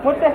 मुट्टे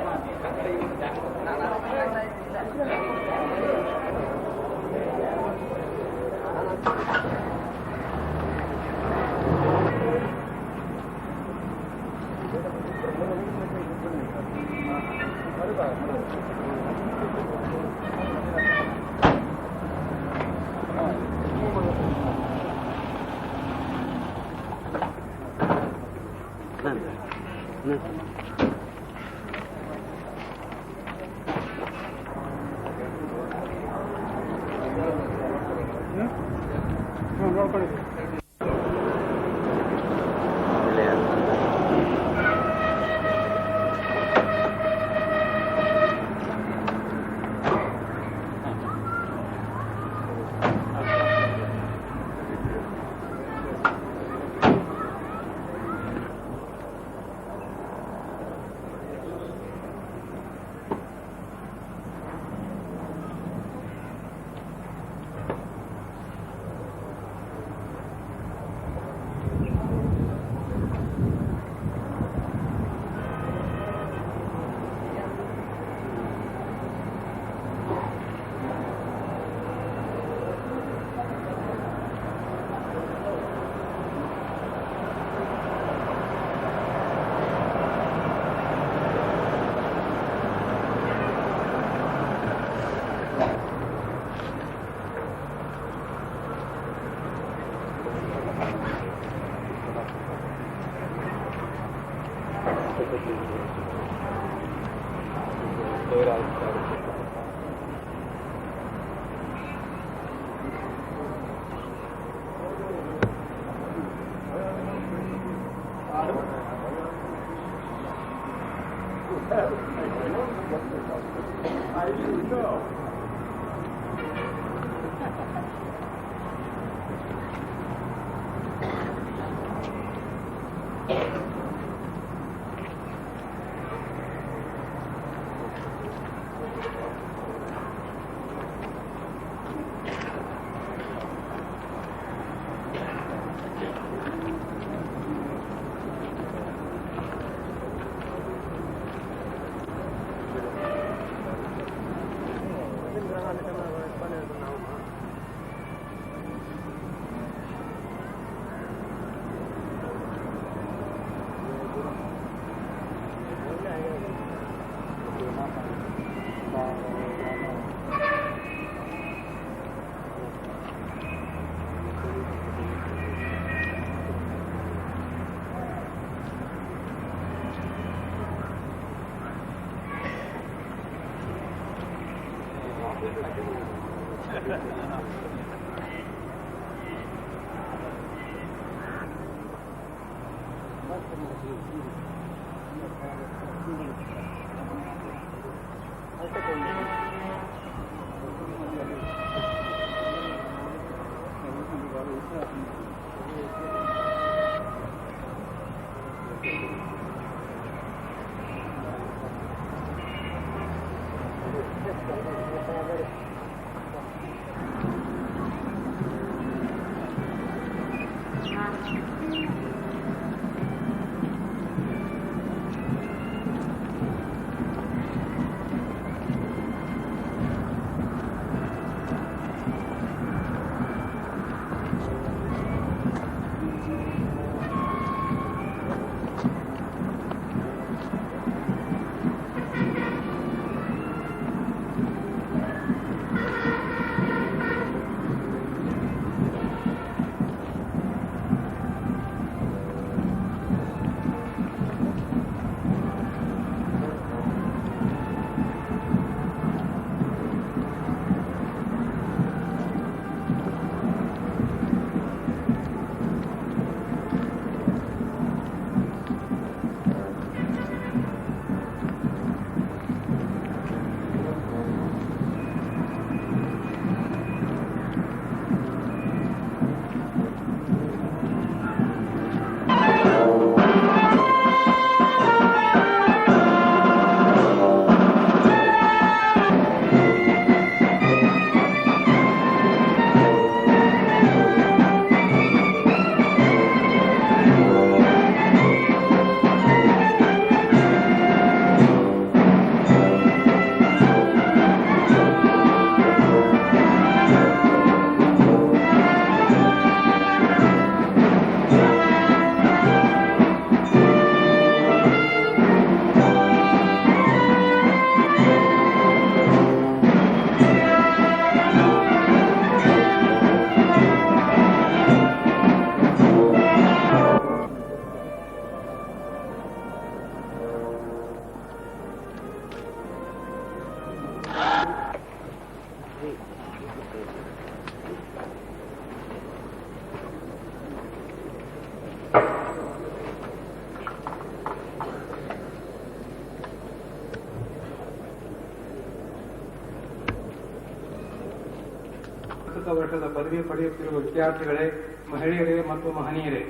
ಪ್ರಸ್ತುತ ವರ್ಷದ ಪದವಿ ಪಡೆಯುತ್ತಿರುವ ವಿದ್ಯಾರ್ಥಿಗಳೇ, ಮಹಿಳೆಯರೇ ಮತ್ತು ಮಹನೀಯರೇ,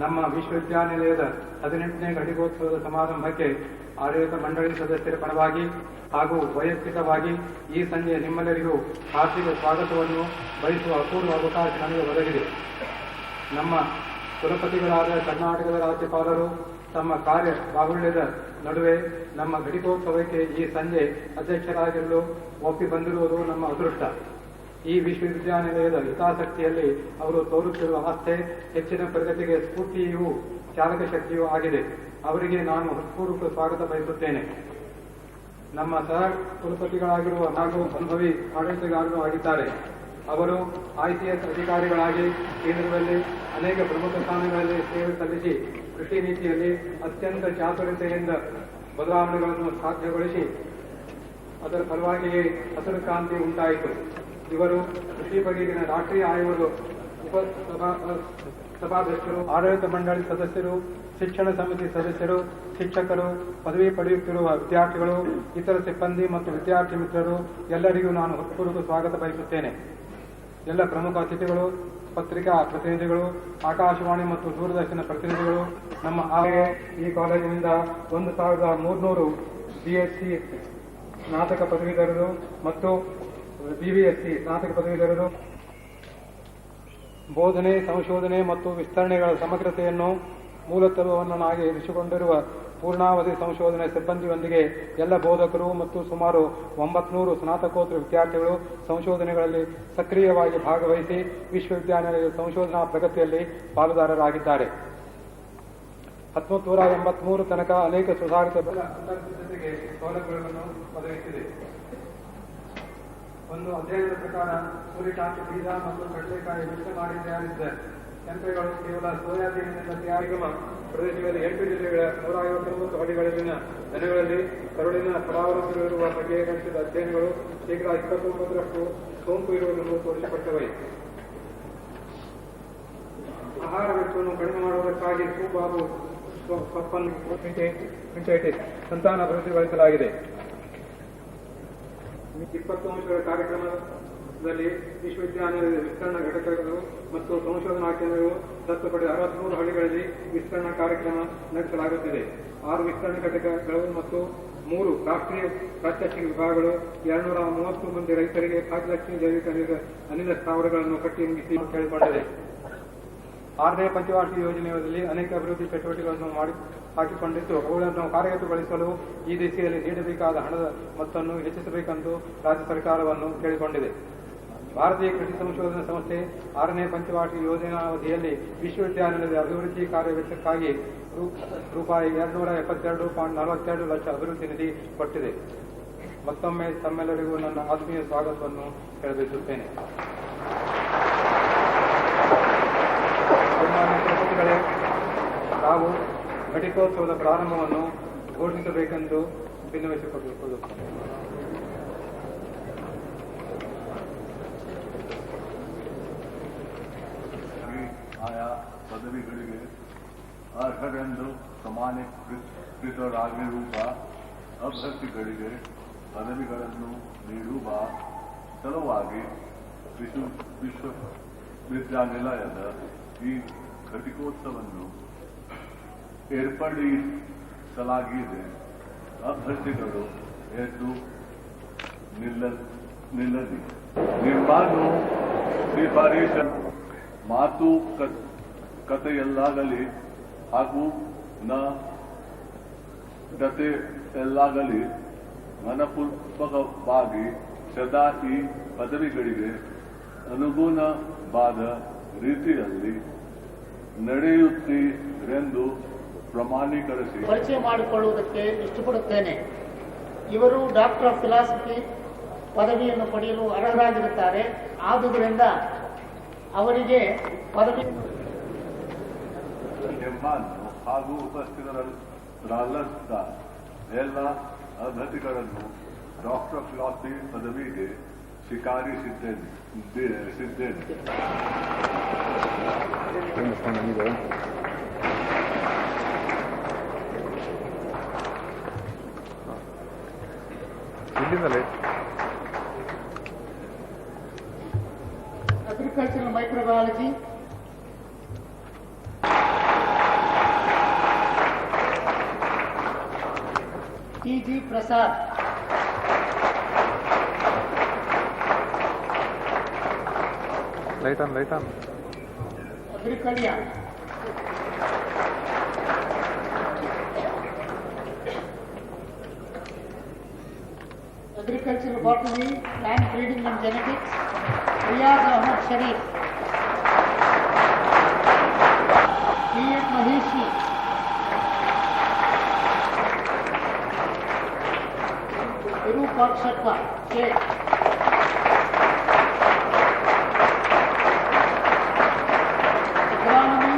ನಮ್ಮ ವಿಶ್ವವಿದ್ಯಾನಿಲಯದ 18ನೇ ಘಟಿಕೋತ್ಸವದ ಸಮಾರಂಭಕ್ಕೆ ಆಡಳಿತ ಮಂಡಳಿ ಸದಸ್ಯರ ಪರವಾಗಿ ಹಾಗೂ ವೈಯಕ್ತಿಕವಾಗಿ ಈ ಸಂಜೆ ನಿಮ್ಮೆಲ್ಲರಿಗೂ ಹಾರ್ದಿಕ ಸ್ವಾಗತವನ್ನು ಬಯಸುವ ಅಪೂರ್ವ ಅವಕಾಶ ನನಗೆ ಒದಗಿದೆ. ನಮ್ಮ ಕುಲಪತಿಗಳಾದ ಕರ್ನಾಟಕದ ರಾಜ್ಯಪಾಲರು ತಮ್ಮ ಕಾರ್ಯ ಬಾಹುಳ್ಯದ ನಡುವೆ ನಮ್ಮ ಘಟಿಕೋತ್ಸವಕ್ಕೆ ಈ ಸಂಜೆ ಅಧ್ಯಕ್ಷರಾಗಿರಲು ಒಪ್ಪಿ ಬಂದಿರುವುದು ನಮ್ಮ ಅದೃಷ್ಟ. ಈ ವಿಶ್ವವಿದ್ಯಾನಿಲಯದ ಹಿತಾಸಕ್ತಿಯಲ್ಲಿ ಅವರು ತೋರುತ್ತಿರುವ ಆಸ್ಥೆ ಹೆಚ್ಚಿನ ಪ್ರಗತಿಗೆ ಸ್ಫೂರ್ತಿಯೂ ಚಾಲಕ ಶಕ್ತಿಯೂ ಆಗಿದೆ. ಅವರಿಗೆ ನಾನು ಹೃತ್ಪೂರ್ವಕ ಸ್ವಾಗತ ಬಯಸುತ್ತೇನೆ. ನಮ್ಮ ಸಹ ಕುಲಪತಿಗಳಾಗಿರುವ ಹಾಗೂ ಅನುಭವಿ ಆಡಳಿತಗಾರರು ಆಗಿದ್ದಾರೆ. ಅವರು ICS ಅಧಿಕಾರಿಗಳಾಗಿ ಕೇಂದ್ರದಲ್ಲಿ ಅನೇಕ ಪ್ರಮುಖ ಸ್ಥಾನಗಳಲ್ಲಿ ಸೇವೆ ಸಲ್ಲಿಸಿ ಕೃಷಿ ನೀತಿಯಲ್ಲಿ ಅತ್ಯಂತ ಚಾತುರ್ಯತೆಯಿಂದ ಬದಲಾವಣೆಗಳನ್ನು ಸಾಧ್ಯಗೊಳಿಸಿ ಅದರ ಫಲವಾಗಿಯೇ ಹಸಿರು ಕ್ರಾಂತಿ ಉಂಟಾಯಿತು. ಇವರು ಕೃಷಿ ಬಗೆಗಿನ ರಾಷ್ಟ್ರೀಯ ಆಯೋಗದ ಸಭಾಧ್ಯಕ್ಷರು, ಆಡಳಿತ ಮಂಡಳಿ ಸದಸ್ಯರು, ಶಿಕ್ಷಣ ಸಮಿತಿ ಸದಸ್ಯರು, ಶಿಕ್ಷಕರು, ಪದವಿ ಪಡೆಯುತ್ತಿರುವ ವಿದ್ಯಾರ್ಥಿಗಳು, ಇತರ ಸಿಬ್ಬಂದಿ ಮತ್ತು ವಿದ್ಯಾರ್ಥಿ ಮಿತ್ರರು ಎಲ್ಲರಿಗೂ ನಾನು ಹೃತ್ಪೂರ್ವಕ ಸ್ವಾಗತ ಬಯಸುತ್ತೇನೆ. ಎಲ್ಲ ಪ್ರಮುಖ ಅತಿಥಿಗಳು, ಪತ್ರಿಕಾ ಪ್ರತಿನಿಧಿಗಳು, ಆಕಾಶವಾಣಿ ಮತ್ತು ದೂರದರ್ಶನ ಪ್ರತಿನಿಧಿಗಳು, ನಮ್ಮ ಈ ಕಾಲೇಜಿನಿಂದ 1300 BSc ಸ್ನಾತಕ ಪದವೀಧರರು ಮತ್ತು BVSc ಸ್ನಾತಕ ಪದವೀಧರರು ಬೋಧನೆ, ಸಂಶೋಧನೆ ಮತ್ತು ವಿಸ್ತರಣೆಗಳ ಸಮಗ್ರತೆಯನ್ನು ಮೂಲತತ್ವವನ್ನಾಗಿ ಇರಿಸಿಕೊಂಡಿರುವ ಪೂರ್ಣಾವಧಿ ಸಂಶೋಧನೆ ಸಿಬ್ಬಂದಿಯೊಂದಿಗೆ ಎಲ್ಲ ಬೋಧಕರು ಮತ್ತು ಸುಮಾರು 900 ಸ್ನಾತಕೋತ್ತರ ವಿದ್ಯಾರ್ಥಿಗಳು ಸಂಶೋಧನೆಗಳಲ್ಲಿ ಸಕ್ರಿಯವಾಗಿ ಭಾಗವಹಿಸಿ ವಿಶ್ವವಿದ್ಯಾನಿಲಯದ ಸಂಶೋಧನಾ ಪ್ರಗತಿಯಲ್ಲಿ ಪಾಲುದಾರರಾಗಿದ್ದಾರೆ. 1983 ತನಕ ಅನೇಕ ಸುಧಾರಿತ ಅಂತರ್ಜತೆಗೆ ಸೌಲಭ್ಯಗಳನ್ನು ಒದಗಿಸಿದೆ. ಒಂದು ಅಧ್ಯಯನದ ಪ್ರಕಾರ ಸೂರ್ಯಕಾಂತಿ ಬೀಜ ಮತ್ತು ಕಡಲೆಕಾಯಿ ಮಿಶ್ರ ಮಾಡಿ ತಯಾರಿಸಿದ ಯಂತ್ರಗಳು ಕೇವಲ ಸೋಯಾಬೀನಿನಿಂದ ತಯಾರಿಸುವ ಪ್ರದೇಶಗಳಲ್ಲಿ 8 ಜಿಲ್ಲೆಗಳ 159 ಹಳ್ಳಿಗಳಲ್ಲಿನ ಜನಗಳಲ್ಲಿ ಕರುಳಿನ ಪರಾವಲಂಬಿರುವ ಬಗ್ಗೆ ನಡೆಸಿದ ಅಧ್ಯಯನಗಳು ಶೇಕಡಾ 29ರಷ್ಟು ಸೋಂಕು ಇರುವುದನ್ನು ತೋರಿಸಿಕೊಟ್ಟವೆ. ಆಹಾರ ವೆಚ್ಚವನ್ನು ಕಡಿಮೆ ಮಾಡುವುದಕ್ಕಾಗಿ ಸೂಪ್ ಹಾಗೂ ಸೊಪ್ಪನ್ನು ಸಂತಾನ ಅಭಿವೃದ್ಧಿಗೊಳಿಸಲಾಗಿದೆ. 20 ಅಂಶಗಳ ಕಾರ್ಯಕ್ರಮದಲ್ಲಿ ವಿಶ್ವವಿದ್ಯಾನಿಲಯದ ವಿಸ್ತರಣಾ ಘಟಕಗಳು ಮತ್ತು ಸಂಶೋಧನಾ ಕೇಂದ್ರಗಳು ದತ್ತು ಪಡೆದ 63 ಹಳ್ಳಿಗಳಲ್ಲಿ ವಿಸ್ತರಣಾ ಕಾರ್ಯಕ್ರಮ ನಡೆಸಲಾಗುತ್ತಿದೆ. 6 ವಿಸ್ತರಣಾ ಘಟಕಗಳು ಮತ್ತು 3 ರಾಷ್ಟ್ರೀಯ ಪ್ರಾತ್ಯಕ್ಷಿಕ ವಿಭಾಗಗಳು 230 ಮಂದಿ ರೈತರಿಗೆ 4 ಲಕ್ಷ ಜೈವಿಕ ಅನಿಲ ಸ್ಥಾವರಗಳನ್ನು ಕಟ್ಟಿ ಮುಗಿಸಿ ಕೇಳಿಕೊಂಡಿದೆ. 6ನೇ ಪಂಚವಾರ್ಷಿಕ ಯೋಜನೆಯಲ್ಲಿ ಅನೇಕ ಅಭಿವೃದ್ಧಿ ಚಟುವಟಿಕೆಗಳನ್ನು ಹಾಕಿಕೊಂಡಿದ್ದು ಅವುಗಳನ್ನು ಕಾರ್ಯಗತಗೊಳಿಸಲು ಈ ದಿಸೆಯಲ್ಲಿ ನೀಡಬೇಕಾದ ಹಣದ ಮೊತ್ತವನ್ನು ಹೆಚ್ಚಿಸಬೇಕೆಂದು ರಾಜ್ಯ ಸರ್ಕಾರವನ್ನು ಕೇಳಿಕೊಂಡಿದೆ. ಭಾರತೀಯ ಕೃಷಿ ಸಂಶೋಧನಾ ಸಂಸ್ಥೆ 6ನೇ ಪಂಚವಾರ್ಷಿಕ ಯೋಜನಾವಧಿಯಲ್ಲಿ ವಿಶ್ವವಿದ್ಯಾನಿಲಯದ ಅಭಿವೃದ್ಧಿ ಕಾರ್ಯವೆಚ್ಚಕ್ಕಾಗಿ ರೂಪಾಯಿ 272.42 ಲಕ್ಷ ಅಭಿವೃದ್ಧಿ ನಿಧಿ ಕೊಟ್ಟಿದೆ. ಮತ್ತೊಮ್ಮೆ ತಮ್ಮೆಲ್ಲರಿಗೂ ನನ್ನ ಆತ್ಮೀಯ ಸ್ವಾಗತವನ್ನು ಹೇಳಬಯಸುತ್ತೇನೆ. ತಾವು ಘಟಿಕೋತ್ಸವದ ಪ್ರಾರಂಭವನ್ನು ಘೋಷಿಸಬೇಕೆಂದು ವಿನ್ನವಿಸಿಕೊಳ್ಳುತ್ತೇನೆ. ಆಯಾ ಪದವಿಗಳಿಗೆ ಅರ್ಹರೆಂದು ಪ್ರಮಾಣೀಕೃತರಾಗಿರುವ ಅಭ್ಯರ್ಥಿಗಳಿಗೆ ಪದವಿಗಳನ್ನು ನೀಡುವ ಸಲುವಾಗಿ ವಿಶ್ವವಿದ್ಯಾನಿಲಯದ ಈ ಘಟಿಕೋತ್ಸವವನ್ನು ಏರ್ಪಡಿಸಲಾಗಿದೆ. ಅಭ್ಯರ್ಥಿಗಳು ಎದ್ದು ನಿಲ್ಲಲಿ. ನಿಮ್ಮನ್ನು ಶಿಫಾರಸು ಮಾತುಕತೆಯಲ್ಲಾಗಲಿ ಹಾಗೂ ನಡತೆಯಲ್ಲಾಗಲಿ ಮನಪೂರ್ವಕವಾಗಿ ಸದಾ ಈ ಪದವಿಗಳಿಗೆ ಅನುಗುಣವಾದ ರೀತಿಯಲ್ಲಿ ನಡೆಯುತ್ತೀರೆಂದು ಪ್ರಮಾಣೀಕರಿಸಿ ಪರಿಚಯ ಮಾಡಿಕೊಳ್ಳುವುದಕ್ಕೆ ಇಷ್ಟಪಡುತ್ತೇನೆ. ಇವರು ಡಾಕ್ಟರ್ ಆಫ್ ಫಿಲಾಸಫಿ ಪದವಿಯನ್ನು ಪಡೆಯಲು ಅರ್ಹರಾಗಿರುತ್ತಾರೆ. ಆದುದರಿಂದ ಅವರಿಗೆ ಪದವಿ ನಿಮ್ಮನ್ನು ಹಾಗೂ ಉಪಸ್ಥಿತರಾದ ಎಲ್ಲ ಅಭ್ಯರ್ಥಿಗಳನ್ನು ಡಾಕ್ಟರ್ ಆಫ್ ಫಿಲಾಸಫಿ ಪದವಿಗೆ ಸ್ವೀಕರಿಸಿದ್ದೇನೆ. ಇಲ್ಲಿಂದಲೇ Microbiology, T.G. Prasad, Light on. Agriculture, Agricultural Botany, Plant Breeding and Genetics, Riyaz Ahmad Sharif, P.M. Maheshi, Virupak Shatwa, Sheikh, Agronomy,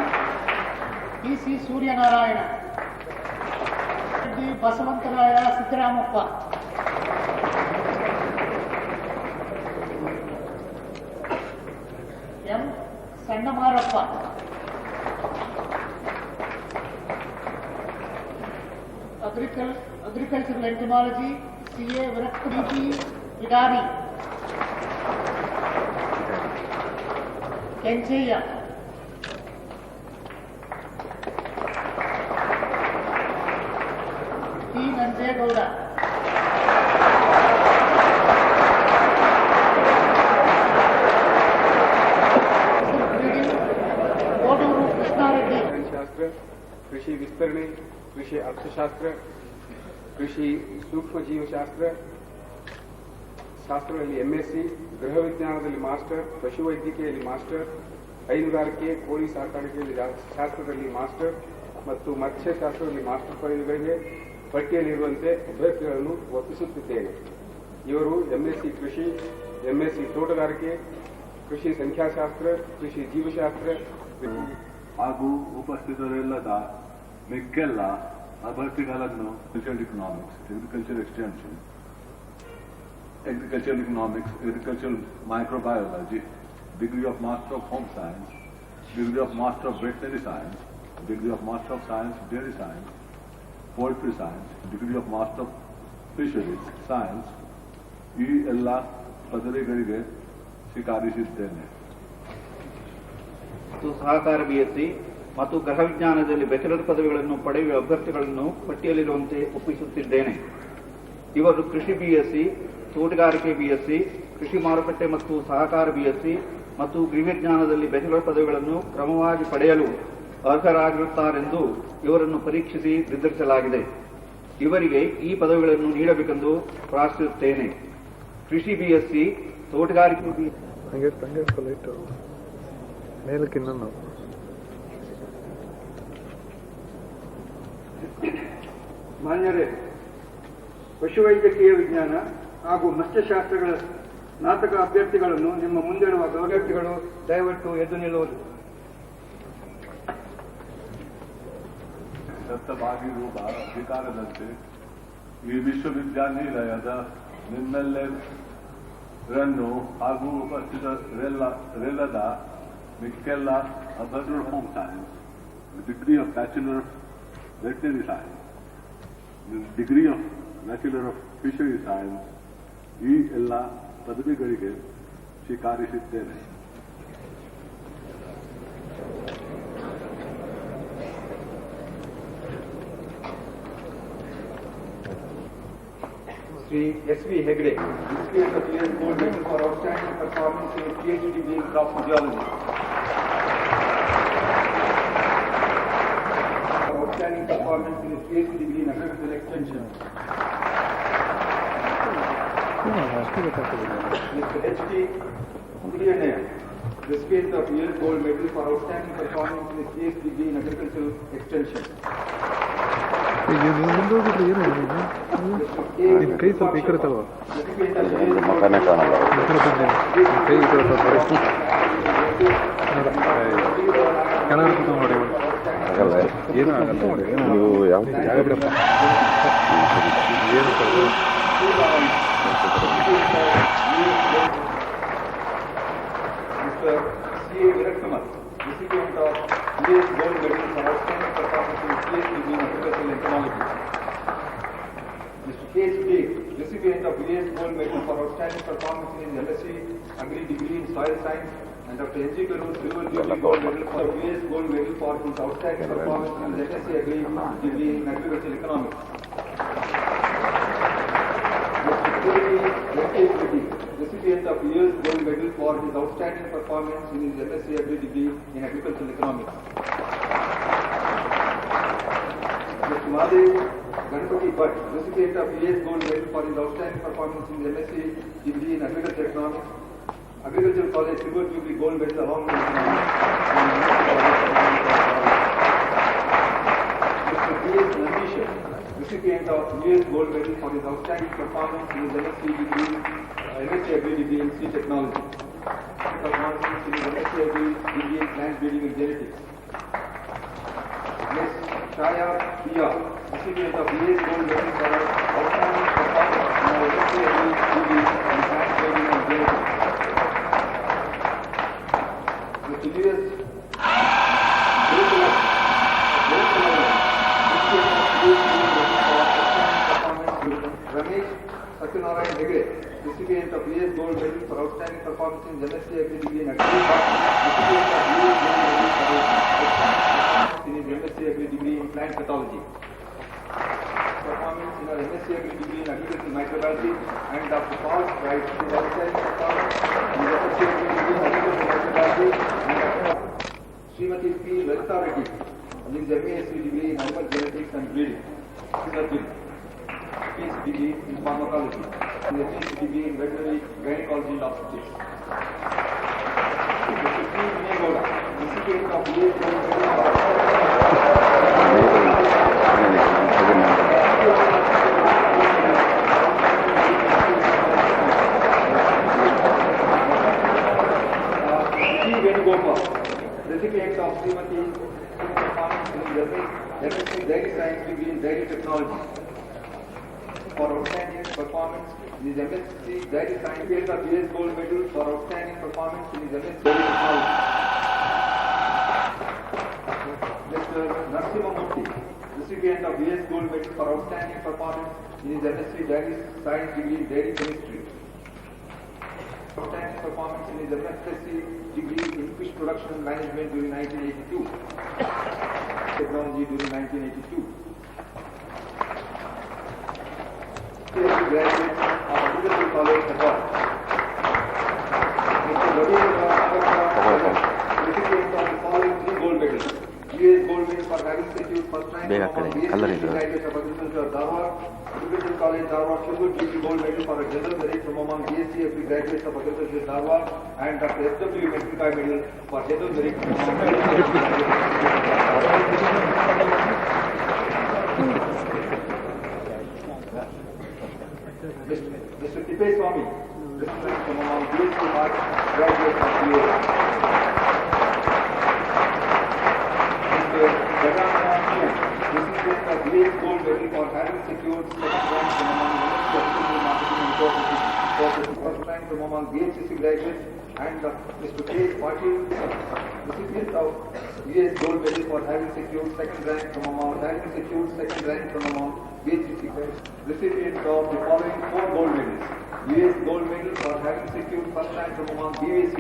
P.C. Suryanarayana, D. Basavantaraya Siddaramappa, M. Sandamarappa, Agricultural Entomology, C.A. Virakpriti Vidari, Kencheya, T. Nanjegowda, शास्त्र, कृषि विस्तरणे, कृषि अर्थशास्त्र, कृषि सूक्ष्म ಜೀವಶಾಸ್ತ್ರ, ಶಾಸ್ತ್ರದಲ್ಲಿ MSc, ಗೃಹ ವಿಜ್ಞಾನದಲ್ಲಿ ಮಾಸ್ಟರ್, ಪಶುವೈದ್ಯಕೀಯದಲ್ಲಿ ಮಾಸ್ಟರ್, ಹೈನುಗಾರಿಕೆ, ಕೋಳಿ ಸಾಕಾಣಿಕೆಯಲ್ಲಿ ಶಾಸ್ತ್ರದಲ್ಲಿ ಮಾಸ್ಟರ್ ಮತ್ತು ಮತ್ಸ್ಯಶಾಸ್ತ್ರದಲ್ಲಿ ಮಾಸ್ಟರ್ ಪದವಿಗಳಿಗೆ ಪಟ್ಟಿಯಲ್ಲಿರುವಂತೆ ಅಭ್ಯರ್ಥಿಗಳನ್ನು ಒಪ್ಪಿಸುತ್ತಿದ್ದೇನೆ. ಇವರು ಎಂಎಸ್ಸಿ ಕೃಷಿ, ಎಂಎಸ್ಸಿ ತೋಟಗಾರಿಕೆ, ಕೃಷಿ ಸಂಖ್ಯಾಶಾಸ್ತ್ರ, ಕೃಷಿ ಜೀವಶಾಸ್ತ್ರ ಹಾಗೂ ಉಪಸ್ಥಿತರೆಲ್ಲದ ಮಿಕ್ಕೆಲ್ಲ ಅಭ್ಯರ್ಥಿಗಳನ್ನು cultural economics, agriculture extension, agricultural economics, agricultural microbiology, degree of Master of Home Science, degree of Master of Veterinary Science, degree of Master of Science, Dairy Science, Poultry Science, degree of Master of Fisheries Science, ಈ ಎಲ್ಲ ಪದವಿಗಳಿಗೆ ಸ್ವೀಕರಿಸಿದ್ದೇನೆ. ಮತ್ತು ಸಹಕಾರ BSc ಮತ್ತು ಗೃಹ ವಿಜ್ಞಾನದಲ್ಲಿ bachelor ಪದವಿಗಳನ್ನು ಪಡೆಯುವ ಅಭ್ಯರ್ಥಿಗಳನ್ನು ಪಟ್ಟಿಯಲ್ಲಿರುವಂತೆ ಒಪ್ಪಿಸುತ್ತಿದ್ದೇನೆ. ಇವರು ಕೃಷಿ ಬಿಎಸ್ಸಿ, ತೋಟಗಾರಿಕೆ ಬಿಎಸ್ಸಿ, ಕೃಷಿ ಮಾರುಕಟ್ಟೆ ಮತ್ತು ಸಹಕಾರ ಬಿಎಸ್ಸಿ ಮತ್ತು ಗೃಹವಿಜ್ಞಾನದಲ್ಲಿ ಬ್ಯಾಚಲರ್ ಪದವಿಗಳನ್ನು ಕ್ರಮವಾಗಿ ಪಡೆಯಲು ಅರ್ಹರಾಗಿರುತ್ತಾರೆಂದು ಇವರನ್ನು ಪರೀಕ್ಷಿಸಿ ನಿರ್ಧರಿಸಲಾಗಿದೆ. ಇವರಿಗೆ ಈ ಪದವಿಗಳನ್ನು ನೀಡಬೇಕೆಂದು ಪ್ರಾರ್ಥಿಸುತ್ತೇನೆ. ಕೃಷಿ ಬಿಎಸ್ಸಿ, ತೋಟಗಾರಿಕೆ ಮಾನ್ಯರೇ, ಪಶುವೈದ್ಯಕೀಯ ವಿಜ್ಞಾನ ಹಾಗೂ ಮತ್ಸ್ಯಶಾಸ್ತ್ರಗಳ ಸ್ನಾತಕ ಅಭ್ಯರ್ಥಿಗಳನ್ನು ನಿಮ್ಮ ಮುಂದಿರುವ ಅಭ್ಯರ್ಥಿಗಳು ದಯವಿಟ್ಟು ಎದ್ದು ನಿಲ್ಲುವುದು. ದತ್ತವಾಗಿರುವ ಅಧಿಕಾರದಂತೆ ಈ ವಿಶ್ವವಿದ್ಯಾನಿಲಯದ ನಿಮ್ಮೆಲ್ಲರನ್ನು ಹಾಗೂ ಉಪಸ್ಥಿತರೆಲ್ಲದ ಮಿಕ್ಕೆಲ್ಲ bachelor home science, degree of bachelor of veterinary science, degree of bachelor of fishery science ಈ ಎಲ್ಲ ಪದವಿಗಳಿಗೆ ಸ್ವೀಕರಿಸಿದ್ದೇನೆ. Sri S.V. Hegde, recipient of U.S. Gold Medal for outstanding performance in his PhD degree in crop physiology. Outstanding performance in his PhD degree in agricultural extension. Mr. H.T. Kudiyanaya, recipient of U.S. Gold Medal for outstanding performance in his PhD degree in agricultural extension. ಕೈ ಸ್ವಲ್ಪ ಈ ಕಡೆ ತಗೋ. ಮಕ್ಕನೇ ಕಾಣಲ್ಲ. ಕೈ ಈ ಕಡೆ ಕನ್ನಡ ನೋಡಿ. ಆಗಲ್ಲ, ಏನೂ ಆಗಲ್ಲ. ನೀವು ಯಾವ ಜಾಗ ಬಿಡಪ್ಪ. ಏನು Mr. C.A. Virakkumar, recipient of U.S. Gold Medal for outstanding performance in PhD degree in agricultural entomology. Mr. K.H. Dave, recipient of U.S. Gold Medal for outstanding performance in his LSc Agri degree in soil science, and Dr. N.G. Karur Silver Jubilee Gold Medal for BS Gold Medal for his outstanding performance in the MSc Agri degree in Agricultural Economics. Recipient of year's gold medal for his outstanding performance in his MSc Agri degree in Agricultural Economics. Mr. Mahadev Ganpati Bhatt, recipient of year's gold medal for his outstanding performance in his MSc degree in Agricultural Economics. Agricultural College Silver Jubilee Gold Medal along with Mr. B.S. Nandishan, recipient of year's gold medal for his outstanding performance in his MSc Agri degree in Seed Technology. Performance in his MSc Agri degree in Plant Breeding and Genetics. Ms. Shaya Pia, recipient of year's gold medal for her outstanding performance in her MSc Agri degree in Plant Breeding and Genetics. Mr. Julius Ramesh Satyanarayan Hegde, recipient of BS Gold Medal for outstanding performance in MSc Agri degree in Agriculture, recipient of BS Gold Medal for outstanding performance in his MSc Agri degree in Plant Pathology. Performance in her MSc Agri degree in Agricultural Microbiology, and Dr. Paul Wright, his outstanding performance in his MSc Agri degree in Agricultural Microbiology, and Dr. Srimati P. Lalita Reddy, in his MASc degree in Animal Genetics and Breeding. Surgery. PhD degree in Pharmacology, and PhD degree in Veterinary Gynecology and Obstetrics. Mr. P. Vinegoda, recipient of BS Gold Medal for Venugopal, recipient of Srimati performance in MSc Dairy Science degree in Dairy Technology. For outstanding performance in his MSc Dairy Science, recipient of BS Gold Medal for outstanding performance in his MSc Dairy Technology. Mr. Narasimha Murthy, recipient of BS Gold Medal for outstanding performance in his MSc Dairy Science degree in Dairy Chemistry. Outstanding performance in his MSc degree in Fish Production Management during 1982. Technology during 1982. Graduates of Agricultural College, Nepal. Mr. Ravindra recipient of the following 3 gold medals. BS Gold Medal for having secured first rank among BSc graduates of Agriculture, Dharwad. Agricultural College, Dharwad, Silver Jubilee Gold Medal for a general merit from among BSc graduates of Agriculture, Dharwad, and Dr. S.W. Metrikai Medal for general merit from among Mr. Tipe Swami, recipient from among BSc March graduates of BA. Mr. Jagannathan, recipient of BS Gold Medal for having secured second rank from among Agricultural Marketing and Corporate first rank from among BHCC graduates, and Mr. K. Patil, recipient of BS Gold Medal for having secured second rank from among BHCC graduates, recipient of the following 4 gold medals. BS Gold Medal for having secured first rank from among BVC.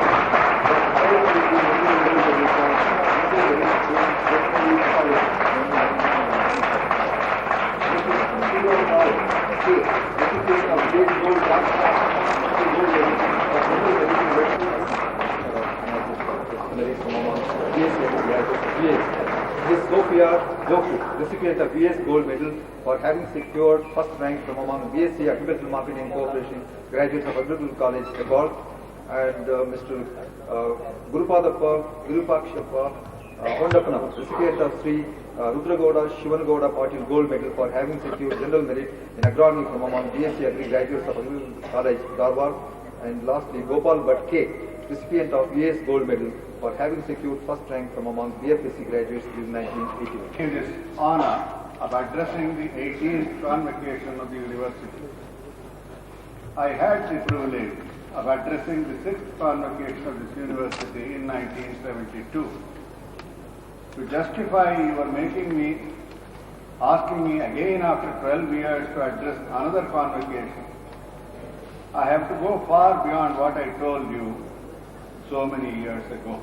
Ms. Sophia Joku, recipient of BS Gold Medal for having secured first rank from among BSc Agricultural Marketing Corporation graduates of Agricultural College, Nepal, and Mr. Gurupadappa Virupakshappa Hondapanam, recipient of Sri Rudragowda Shivangowda Patil Gold Medal for having secured general merit in agronomy from among BSc Agri graduates of Agricultural College, Dharwad, and lastly Gopal Bhatt K, recipient of BS Gold Medal for having secured first rank from among BFSC graduates in 1981. In this honor of addressing the 18th convocation of the university, I had the privilege of addressing the 6th convocation of this university in 1972. To justify your asking me again after 12 years to address another convocation, I have to go far beyond what I told you so many years ago.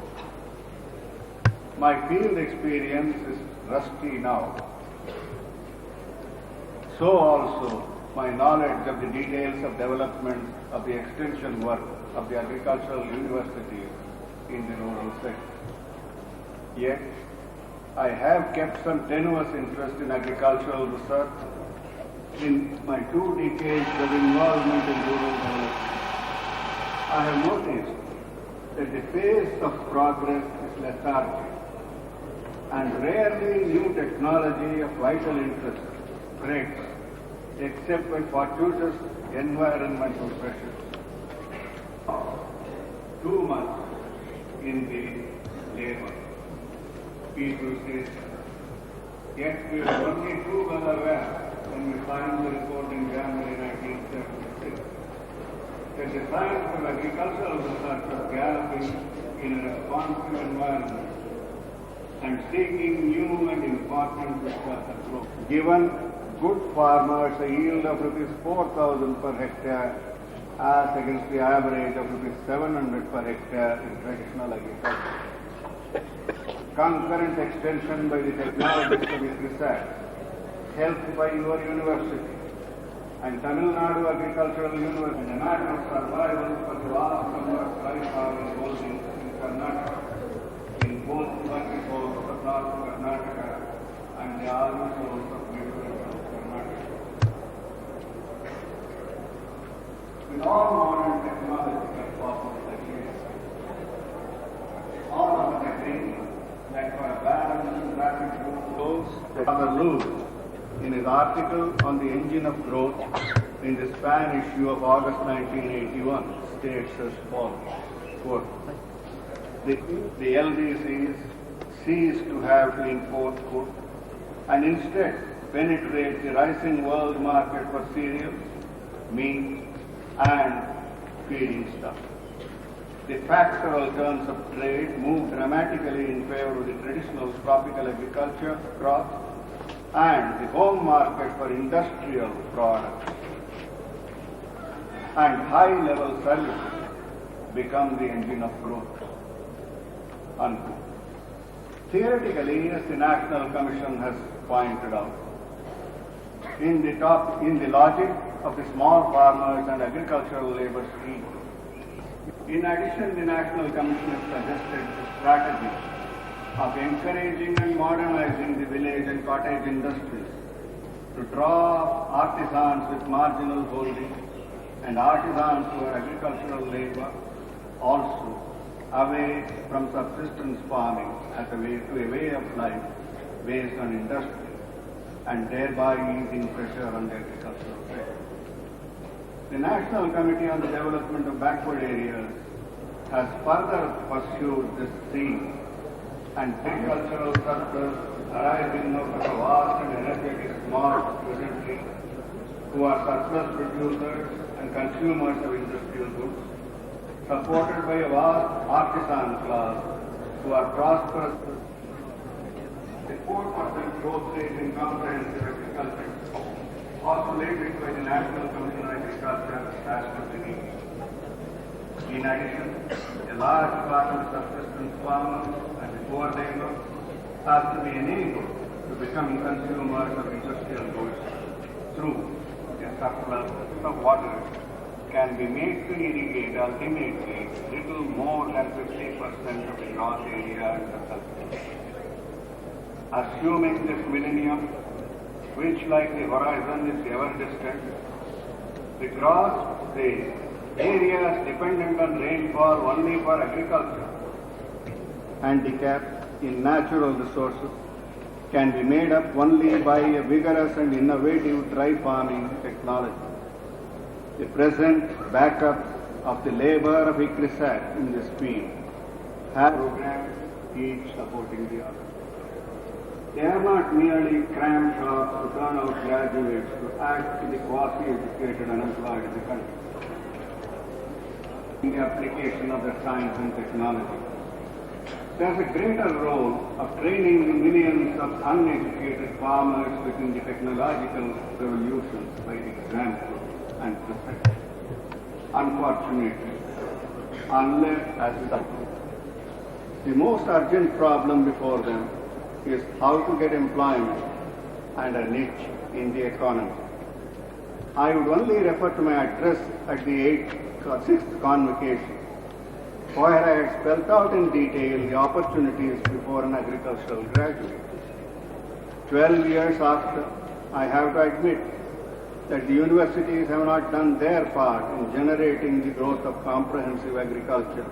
My field experience is rusty now. So also my knowledge of the details of development of the extension work of the agricultural universities in the rural sector. Yet, I have kept some tenuous interest in agricultural research in my 2 decades of involvement in rural development. I have noticed that the pace of progress is lethargic, and rarely new technology of vital interest breaks, except by fortuitous environmental pressures. Too much in the labor. People say, yet we were only too well aware when we filed the report in January 1976 that the science of agricultural research was galloping in a responsive environment and seeking new and important research approach. Given good farmers a yield of rupees 4,000 per hectare as against the average of rupees 700 per hectare in traditional agriculture. Concurrent extension by the technologists of research, helped by your university and Tamil Nadu Agricultural University, and a matter of survival for the vast number of rice farming holdings in Karnataka, in both countries of North Karnataka and the almost of Middle Karnataka. With all modern technological possibilities, all of us agree that for a balanced and rapid growth, those that Father Luz, in his article on the engine of growth in the Span issue of August 1981, states as follows, quote, the LDCs cease to have to import food and instead penetrate the rising world market for cereals, meat, and feeding stuff. The factorial terms of trade move dramatically in favor of the traditional tropical agriculture crops, and the home market for industrial products and high-level services become the engine of growth. Unquote. Theoretically, as the National Commission has pointed out, in the logic of the small farmers and agricultural labor scheme, in addition, the National Commission has suggested a strategy of encouraging and modernizing the village and cottage industries to draw artisans with marginal holdings and artisans who are agricultural labor also away from subsistence farming as a way of life based on industry, and thereby easing pressure on the agricultural sector. The National Committee on the Development of Backward Areas has further pursued this theme, and agricultural surplus arising out of a vast and energetic small peasantry who are surplus producers and consumers of industrial goods, supported by a vast artisan class who are prosperous. The 4% growth rate in comprehensive agriculture, postulated by the National Commission on Agriculture, has to be reached. In addition, a large part of subsistence farmers and the poor labor has to be enabled to become consumers of industrial goods through a surplus of water can be made to irrigate ultimately little more than 50% of the gross area under cultivation. Assuming this millennium, which like the horizon is ever distant, the areas dependent on rainfall only for agriculture, handicapped in natural resources, can be made up only by a vigorous and innovative dry farming technology. The present backup of the labor of ICRISAT in this field have programs each supporting the other. They are not merely cram shops to turn out graduates to add to the quasi-educated unemployed in the country. In the application of the science and technology, there is a greater role of training the millions of uneducated farmers within the technological revolutions by example and perspective. Unfortunately, unless as such. The most urgent problem before them is how to get employment and a niche in the economy. I would only refer to my address at the 6th convocation, where I had spelled out in detail the opportunities before an agricultural graduate. 12 years after, I have to admit that the universities have not done their part in generating the growth of comprehensive agriculture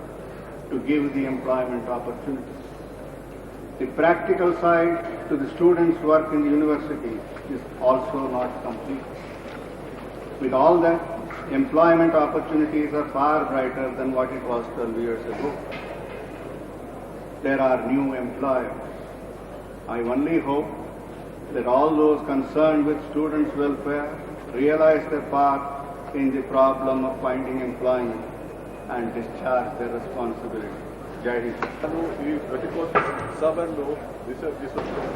to give the employment opportunities. The practical side to the students' work in the university is also not complete. With all that, employment opportunities are far brighter than what it was 12 years ago. There are new employers. I only hope that all those concerned with students' welfare realize their part in the problem of finding employment and discharge their responsibility. Jai Hind. ಈ ಘಟಿಕೋತ್ಸವ ಸಭೆಯನ್ನು ವಿಸರ್ಜಿಸುತ್ತೇವೆ.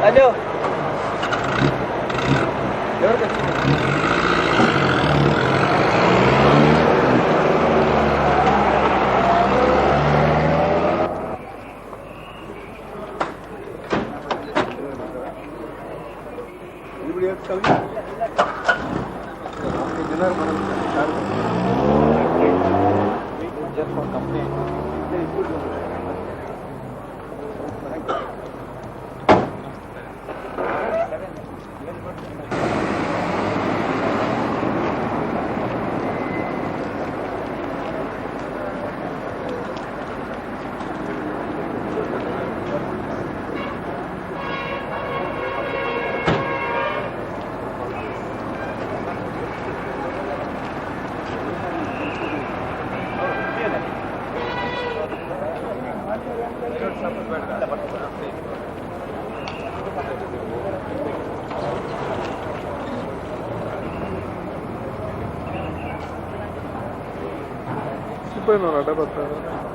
Aduh. Poi non ada batata.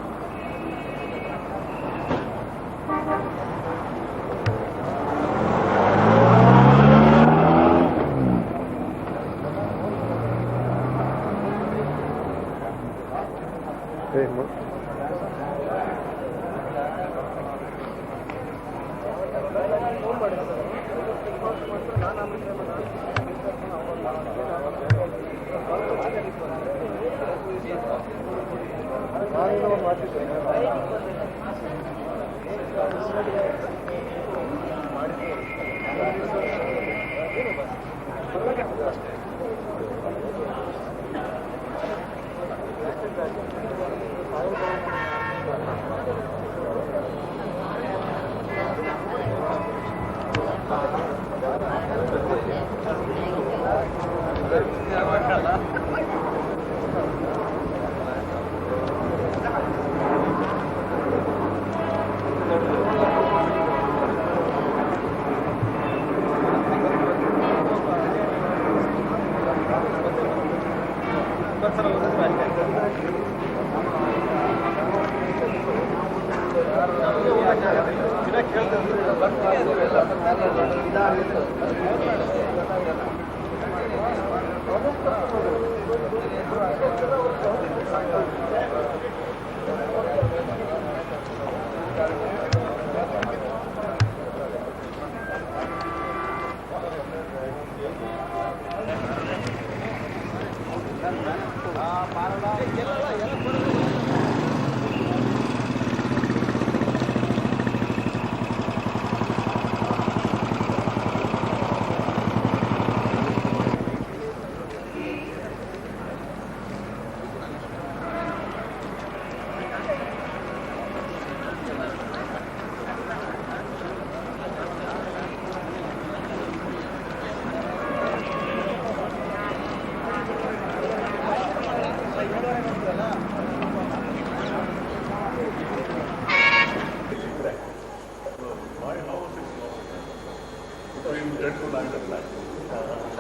between 10 to 9 o'clock.